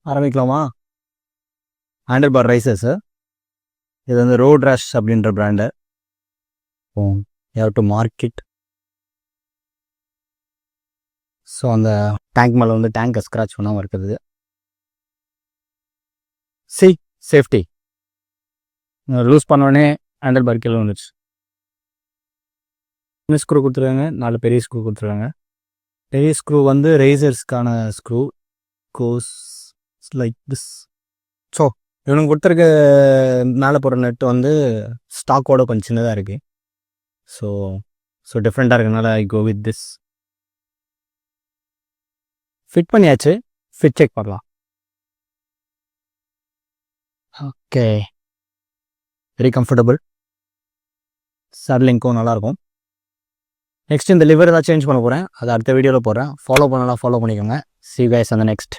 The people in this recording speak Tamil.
ஆரம்பிக்கலாமா? Handle bar risers. இது வந்து ரோட் ரஷ் அப்படின்ற brand. You have to mark it. So அந்த டேங்க் மேலே வந்து டேங்கை ஸ்க்ராட்ச் பண்ணாமல் இருக்குது. சேஃப்டி லூஸ் பண்ணோடனே ஹேண்டில் பார் கீழே வந்துடுச்சு. சின்ன ஸ்க்ரூ கொடுத்துருக்காங்க, 4 பெரிய ஸ்க்ரூ கொடுத்துருக்காங்க. பெரிய ஸ்க்ரூ வந்து ரேசர்ஸ்க்கான screw goes like this. So இவனுக்கு கொடுத்துருக்க மேலே போகிற நெட்டு வந்து ஸ்டாக்கோட கொஞ்சம் சின்னதாக இருக்குது. ஸோ டிஃப்ரெண்ட்டாக இருக்கனால I go with this. Fit பண்ணியாச்சு, ஃபிட் செக் பண்ணலாம். Okay, very comfortable. சர்லிங்க்கும் நல்லாயிருக்கும். நெக்ஸ்ட் இந்த லிவர் ஏதாவது சேஞ்ச் பண்ண போகிறேன், அதை அடுத்த வீடியோவில் போடுறேன். ஃபாலோ பண்ணலாம், ஃபாலோ பண்ணிக்கோங்க. See you guys on the next.